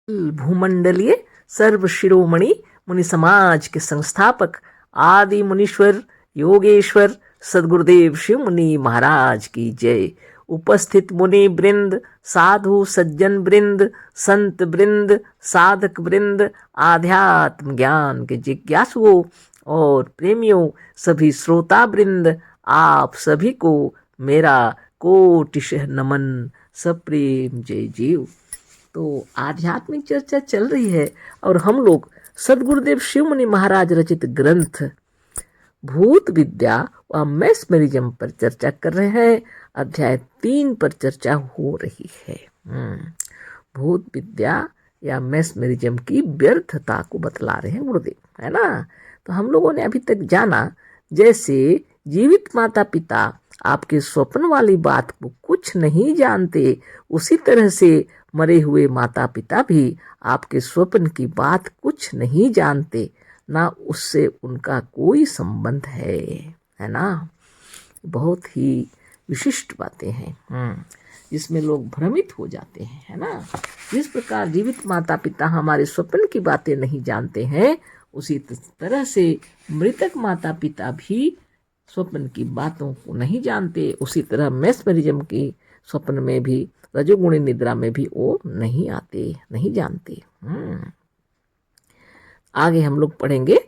भूमंडलीय सर्व शिरोमणि मुनि समाज के संस्थापक आदि मुनीश्वर योगेश्वर सदगुरुदेव शिव मुनि महाराज की जय। उपस्थित मुनि वृंद, साधु सज्जन वृंद, संत वृंद, साधक वृंद, आध्यात्म ज्ञान के जिज्ञासुओं और प्रेमियों, सभी श्रोता वृंद, आप सभी को मेरा कोटिशः नमन, सप्रेम जय जीव। तो आध्यात्मिक चर्चा चल रही है और हम लोग सदगुरुदेव शिव मुनि महाराज रचित ग्रंथ भूत विद्या व मैस्मरिज्म पर चर्चा कर रहे हैं। अध्याय 3 पर चर्चा हो रही है। भूत विद्या या मैस्मरिज्म की व्यर्थता को बतला रहे हैं गुरुदेव, है ना। तो हम लोगों ने अभी तक जाना, जैसे जीवित माता पिता आपके स्वप्न वाली बात को कुछ नहीं जानते, उसी तरह से मरे हुए माता पिता भी आपके स्वप्न की बात कुछ नहीं जानते, ना उससे उनका कोई संबंध है ना। बहुत ही विशिष्ट बातें हैं जिसमें लोग भ्रमित हो जाते हैं, है ना। जिस प्रकार जीवित माता पिता हमारे स्वप्न की बातें नहीं जानते हैं, उसी तरह से मृतक माता पिता भी स्वप्न की बातों को नहीं जानते। उसी तरह मैस्मरिज्म की स्वप्न में भी, रजोगुणी निद्रा में भी वो नहीं आते, नहीं जानते। आगे हम लोग पढ़ेंगे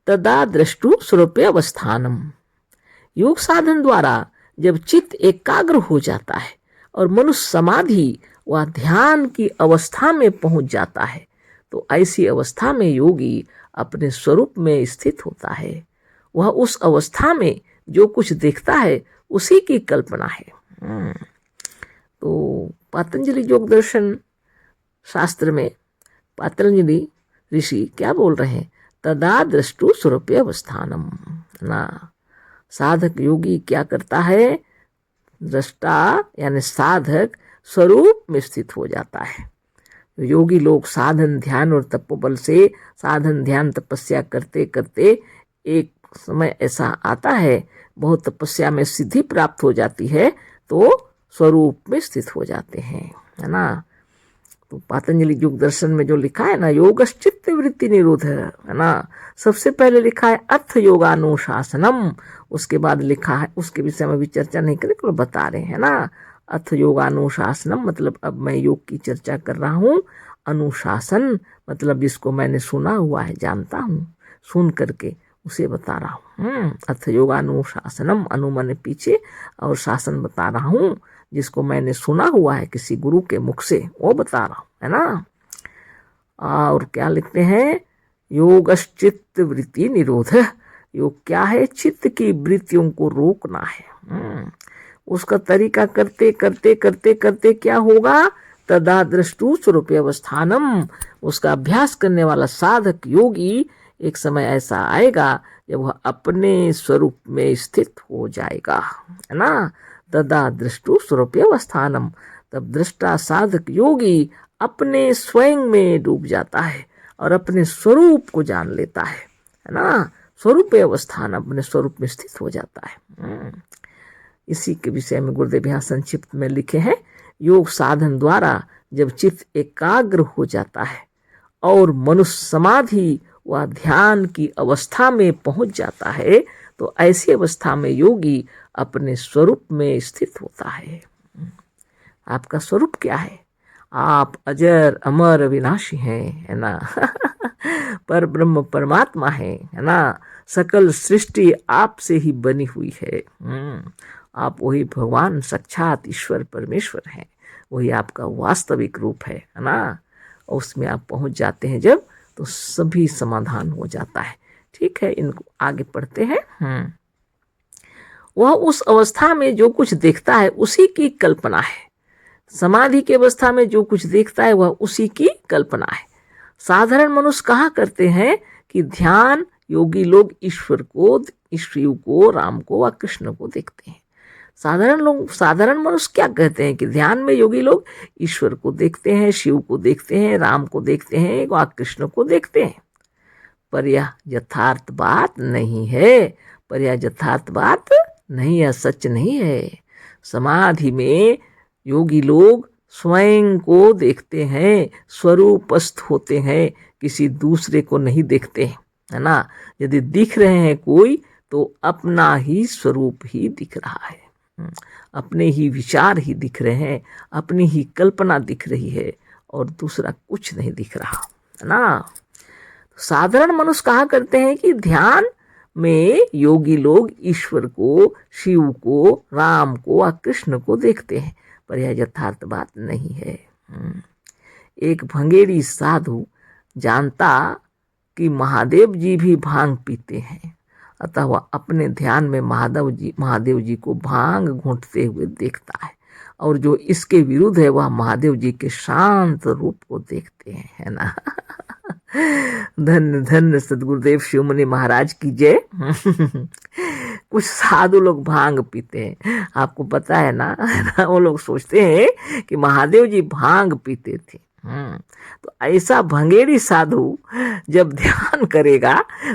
तदा दृष्टु स्वरूपे अवस्थानम। योग साधन द्वारा जब चित्त एकाग्र हो जाता है और मनुष्य समाधि व ध्यान की अवस्था में पहुंच जाता है, तो ऐसी अवस्था में योगी अपने स्वरूप में स्थित होता है। वह उस अवस्था में जो कुछ देखता है उसी की कल्पना है। तो पतंजलि योग दर्शन शास्त्र में पतंजलि ऋषि क्या बोल रहे हैं, तदा दृष्टु स्वरूपे अवस्थानम ना। साधक योगी क्या करता है, दृष्टा यानी साधक स्वरूप में स्थित हो जाता है। योगी लोग साधन ध्यान और तपोबल से साधन ध्यान तपस्या करते करते एक समय ऐसा आता है, बहुत तपस्या में सिद्धि प्राप्त हो जाती है, तो स्वरूप में स्थित हो जाते हैं, है ना। तो पतंजलि योग दर्शन में जो लिखा है ना, योगश्चित्त वृत्ति निरोध, है ना। सबसे पहले लिखा है अर्थ योगानुशासनम, उसके बाद लिखा है, उसके विषय में भी चर्चा नहीं करें, तो बता रहे हैं ना। अर्थ योगानुशासनम मतलब अब मैं योग की चर्चा कर रहा हूँ, अनुशासन मतलब जिसको मैंने सुना हुआ है, जानता हूँ, सुन करके उसे बता रहा हूँ। अर्थ योगानुशासनम, अनुमन पीछे और शासन बता रहा हूँ, जिसको मैंने सुना हुआ है किसी गुरु के मुख से, वो बता रहा हूँ, है ना। और क्या लिखते हैं, योगश्चित्त वृत्ति निरोध। योग क्या है, चित्त की वृत्तियों को रोकना है। उसका तरीका करते करते करते करते क्या होगा, तदा दृष्टु स्वरूपे अवस्थानम। उसका अभ्यास करने वाला साधक योगी एक समय ऐसा आएगा जब वह अपने स्वरूप में स्थित हो जाएगा, है ना। तदा दृष्टु स्वरूपे अवस्थानम, तब दृष्टा साधक योगी अपने स्वयं में डूब जाता है और अपने स्वरूप को जान लेता है ना। स्वरूपे अवस्थान, अपने स्वरूप में स्थित हो जाता है। इसी के विषय में गुरुदेव यहाँ संक्षिप्त में लिखे हैं, योग साधन द्वारा जब चित्त एकाग्र हो जाता है और मनुष्य समाधि व ध्यान की अवस्था में पहुंच जाता है, तो ऐसी अवस्था में योगी अपने स्वरूप में स्थित होता है। आपका स्वरूप क्या है, आप अजर अमर अविनाशी हैं, है ना। पर ब्रह्म परमात्मा है ना। सकल सृष्टि आपसे ही बनी हुई है। आप वही भगवान साक्षात ईश्वर परमेश्वर हैं, वही आपका वास्तविक रूप है ना। उसमें आप पहुंच जाते हैं जब, तो सभी समाधान हो जाता है। ठीक है, इनको आगे पढ़ते हैं। वह उस अवस्था में जो कुछ देखता है उसी की कल्पना है। समाधि की अवस्था में जो कुछ देखता है वह उसी की कल्पना है। साधारण मनुष्य कहा करते हैं कि ध्यान योगी लोग ईश्वर को, शिव को, राम को व कृष्ण को देखते हैं। साधारण मनुष्य क्या कहते हैं कि ध्यान में योगी लोग ईश्वर को देखते हैं, शिव को देखते हैं, राम को देखते हैं व कृष्ण को देखते हैं। पर यह यथार्थ बात नहीं है, पर यह यथार्थ बात नहीं है, सच नहीं है। समाधि में योगी लोग स्वयं को देखते हैं, स्वरूपस्थ होते हैं, किसी दूसरे को नहीं देखते हैं, है ना। यदि दिख रहे हैं कोई तो अपना ही स्वरूप ही दिख रहा है, अपने ही विचार ही दिख रहे हैं, अपनी ही कल्पना दिख रही है और दूसरा कुछ नहीं दिख रहा, है ना। साधारण मनुष्य कहा करते हैं कि ध्यान में योगी लोग ईश्वर को, शिव को, राम को और कृष्ण को देखते हैं, पर यह यथार्थ बात नहीं है। एक भंगेरी साधु जानता कि महादेव जी भी भांग पीते हैं, अतः वह अपने ध्यान में महादेव जी को भांग घूंटते हुए देखता है, और जो इसके विरुद्ध है वह महादेव जी के शांत रूप को देखते हैं, है ना। धन्य धन्य सदगुरुदेव शिवमुनि महाराज की जय। कुछ साधु लोग भांग पीते हैं, आपको पता है ना। वो लोग सोचते हैं कि महादेव जी भांग पीते थे। तो ऐसा भंगेरी साधु जब ध्यान करेगा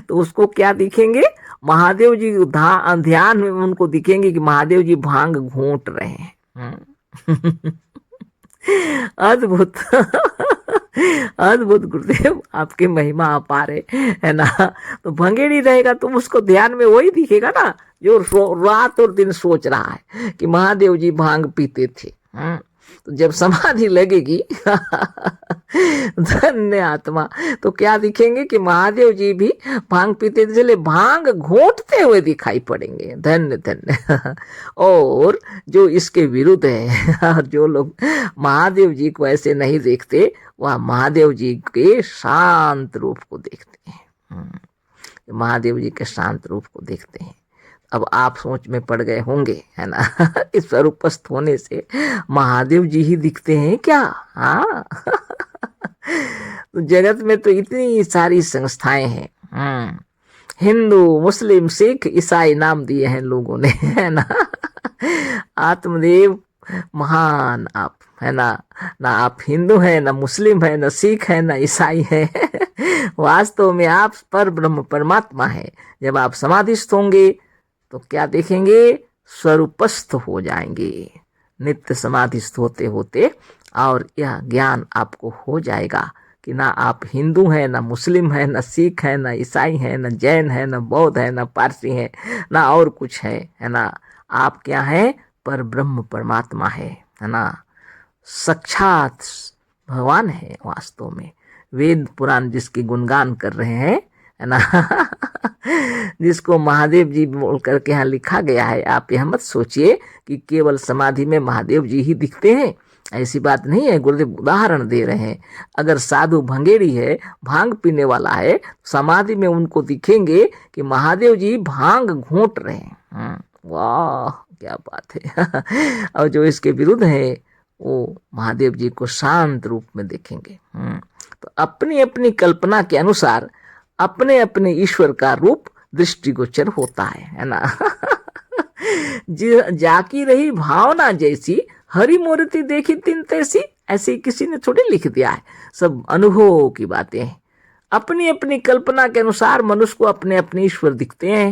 तो उसको क्या दिखेंगे, महादेव जी ध्यान में उनको दिखेंगे कि महादेव जी भांग घूंट रहे हैं। अद्भुत अद्भुत गुरुदेव, आपकी महिमा अपार है ना। तो भंगेड़ी रहेगा तो उसको ध्यान में वही दिखेगा ना जो रात और दिन सोच रहा है कि महादेव जी भांग पीते थे। तो जब समाधि लगेगी धन्य आत्मा, तो क्या दिखेंगे कि महादेव जी भी भांग पीते थे, इसलिए भांग घोंटते हुए दिखाई पड़ेंगे। धन्य धन्य। और जो इसके विरुद्ध है, जो लोग महादेव जी को ऐसे नहीं देखते, वह महादेव जी के शांत रूप को देखते हैं। महादेव जी के शांत रूप को देखते हैं। अब आप सोच में पड़ गए होंगे, है ना। इस स्वरूपस्थ होने से महादेव जी ही दिखते हैं क्या? हाँ। तो जगत में तो इतनी सारी संस्थाएं हैं, हिंदू, मुस्लिम, सिख, ईसाई नाम दिए हैं लोगों ने, है ना। आत्मदेव महान आप, है ना। ना आप हिंदू हैं, ना मुस्लिम है, ना सिख है, ना ईसाई है। वास्तव में आप पर ब्रह्म परमात्मा है। जब आप समाधिस्थ होंगे तो क्या देखेंगे, स्वरूपस्थ हो जाएंगे नित्य समाधिस्थ होते होते, और यह ज्ञान आपको हो जाएगा कि ना आप हिंदू हैं, ना मुस्लिम हैं, ना सिख हैं, ना ईसाई हैं, ना जैन हैं, ना बौद्ध हैं, ना पारसी हैं, ना और कुछ है ना। आप क्या हैं, पर ब्रह्म परमात्मा है ना। साक्षात भगवान है वास्तव में। वेद पुराण जिसकी गुणगान कर रहे हैं, है ना। जिसको महादेव जी बोल करके यहाँ लिखा गया है। आप यह मत सोचिए कि केवल समाधि में महादेव जी ही दिखते हैं, ऐसी बात नहीं है। गुरुदेव उदाहरण दे रहे हैं। अगर साधु भंगेड़ी है, भांग पीने वाला है, समाधि में उनको दिखेंगे कि महादेव जी भांग घोंट रहे हैं। वाह क्या बात है। और जो इसके विरुद्ध है वो महादेव जी को शांत रूप में देखेंगे। तो अपनी अपनी कल्पना के अनुसार अपने अपने ईश्वर का रूप दृष्टिगोचर होता है ना। जाकी रही भावना जैसी, हरि मूर्ति देखी तिन तैसी, ऐसे किसी ने थोड़ी लिख दिया है। सब अनुभव की बातें हैं। अपनी अपनी कल्पना के अनुसार मनुष्य को अपने अपने ईश्वर दिखते हैं,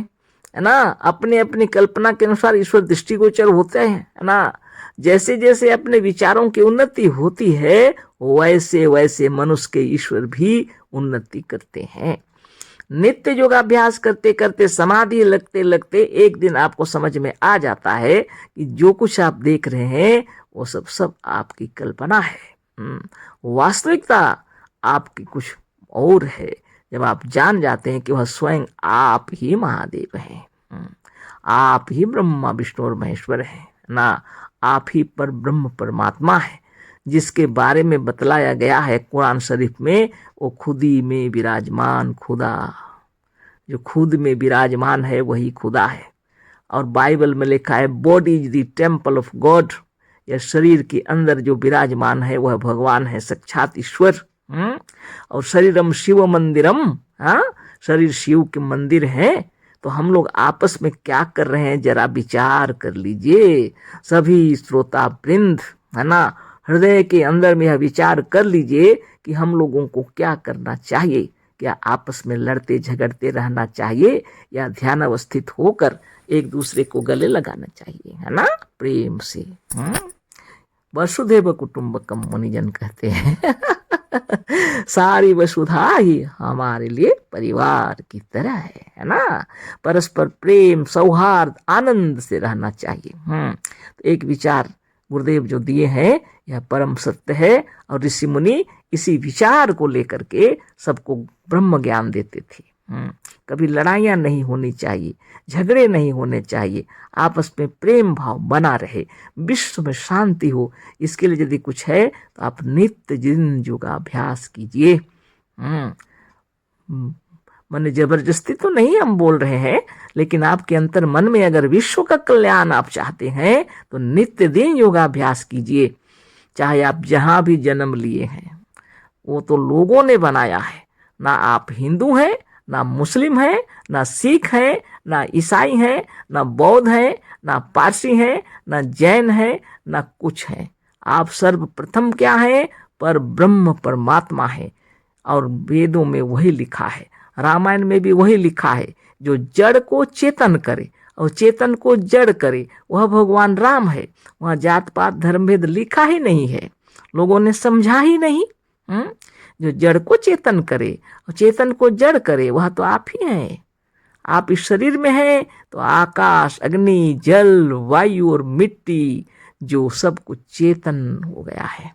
है ना। अपने अपनी कल्पना के अनुसार ईश्वर दृष्टिगोचर होते हैं, है ना। जैसे जैसे अपने विचारों की उन्नति होती है, वैसे वैसे मनुष्य के ईश्वर भी उन्नति करते हैं। नित्य योगाभ्यास करते करते, समाधि लगते लगते एक दिन आपको समझ में आ जाता है कि जो कुछ आप देख रहे हैं वो सब आपकी कल्पना है। वास्तविकता आपकी कुछ और है। जब आप जान जाते हैं कि वह स्वयं आप ही महादेव हैं, आप ही ब्रह्मा विष्णु और महेश्वर हैं ना। आप ही पर ब्रह्म परमात्मा है, जिसके बारे में बतलाया गया है कुरान शरीफ में, वो खुद ही में विराजमान खुदा। जो खुद में विराजमान है वही खुदा है। और बाइबल में लिखा है body is the temple of God. यह शरीर के अंदर जो विराजमान है वह भगवान है, साक्षात ईश्वर। और शरीरम शिव मंदिरम, शरीर शिव के मंदिर है। तो हम लोग आपस में क्या कर रहे हैं, जरा विचार कर लीजिए सभी श्रोता वृंद, है ना। हृदय के अंदर में यह विचार कर लीजिए कि हम लोगों को क्या करना चाहिए। क्या आपस में लड़ते झगड़ते रहना चाहिए, या ध्यान अवस्थित होकर एक दूसरे को गले लगाना चाहिए, है ना, प्रेम से। वसुधैव कुटुंबकम मुनिजन कहते हैं। सारी वसुधा ही हमारे लिए परिवार की तरह है ना। परस्पर प्रेम सौहार्द आनंद से रहना चाहिए। तो एक विचार गुरुदेव जो दिए हैं यह परम सत्य है, और ऋषि मुनि इसी विचार को लेकर के सबको ब्रह्म ज्ञान देते थे। कभी लड़ाइयाँ नहीं होनी चाहिए, झगड़े नहीं होने चाहिए, आपस में प्रेम भाव बना रहे, विश्व में शांति हो। इसके लिए यदि कुछ है तो आप नित्य दिन योगाभ्यास कीजिए। माने जबरदस्ती तो नहीं हम बोल रहे हैं, लेकिन आपके अंतर मन में अगर विश्व का कल्याण आप चाहते हैं तो नित्य दिन योगाभ्यास कीजिए। चाहे आप जहां भी जन्म लिए हैं, वो तो लोगों ने बनाया है। ना आप हिंदू हैं, ना मुस्लिम हैं, ना सिख हैं, ना ईसाई हैं, ना बौद्ध हैं, ना पारसी हैं, ना जैन हैं, ना कुछ हैं। आप सर्वप्रथम क्या हैं? पर ब्रह्म परमात्मा है। और वेदों में वही लिखा है, रामायण में भी वही लिखा है, जो जड़ को चेतन करे और चेतन को जड़ करे वह भगवान राम है। वहाँ जात पात धर्म भेद लिखा ही नहीं है, लोगों ने समझा ही नहीं। जो जड़ को चेतन करे और चेतन को जड़ करे वह तो आप ही हैं। आप इस शरीर में हैं तो आकाश अग्नि जल वायु और मिट्टी जो सब कुछ चेतन हो गया है।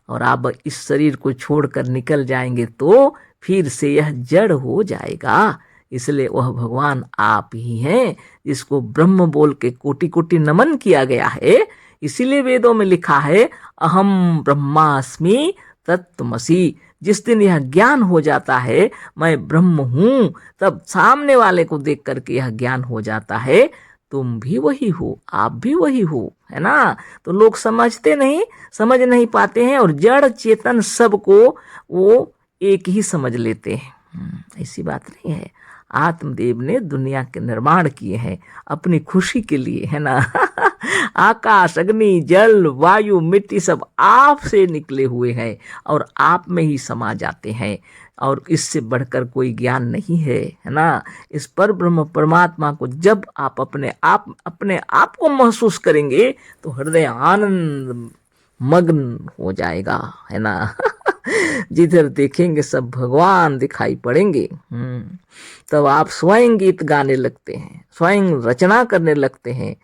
और आप इस शरीर को छोड़कर निकल जाएंगे तो फिर से यह जड़ हो जाएगा। इसलिए वह भगवान आप ही हैं, जिसको ब्रह्म बोल के कोटि कोटि नमन किया गया है। इसीलिए वेदों में लिखा है अहम ब्रह्मास्मि तत्त्वमसि। जिस दिन यह ज्ञान हो जाता है मैं ब्रह्म हूँ, तब सामने वाले को देख करके यह ज्ञान हो जाता है तुम भी वही हो, आप भी वही हो, है ना। तो लोग समझ नहीं पाते हैं, और जड़ चेतन सबको वो एक ही समझ लेते हैं। ऐसी बात नहीं है। आत्मदेव ने दुनिया के निर्माण किए हैं अपनी खुशी के लिए, है ना। आकाश अग्नि जल वायु मिट्टी सब आप से निकले हुए हैं और आप में ही समा जाते हैं, और इससे बढ़कर कोई ज्ञान नहीं है, है ना। इस पर ब्रह्म परमात्मा को जब आप अपने आप को महसूस करेंगे तो हृदय आनंद मग्न हो जाएगा, है ना। जिधर देखेंगे सब भगवान दिखाई पड़ेंगे। तब आप स्वयं गीत गाने लगते हैं, स्वयं रचना करने लगते हैं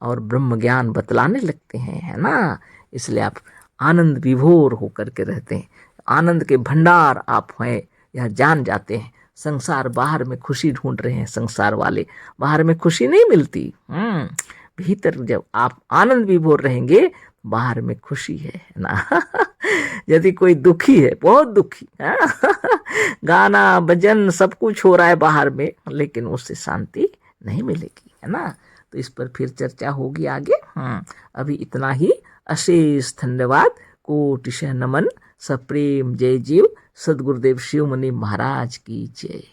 और ब्रह्म ज्ञान बतलाने लगते हैं, है ना। इसलिए आप आनंद विभोर होकर के रहते हैं, आनंद के भंडार आप हैं यह जान जाते हैं। संसार बाहर में खुशी ढूंढ रहे हैं, संसार वाले बाहर में खुशी नहीं मिलती। भीतर जब आप आनंद विभोर रहेंगे बाहर में खुशी है ना। यदि कोई दुखी है, बहुत दुखी है, गाना भजन सब कुछ हो रहा है बाहर में, लेकिन उससे शांति नहीं मिलेगी, है ना। तो इस पर फिर चर्चा होगी आगे। अभी इतना ही। अशेष धन्यवाद। कोटिशः नमन। सप्रेम जय जीव। सदगुरुदेव शिव मुनि महाराज की जय।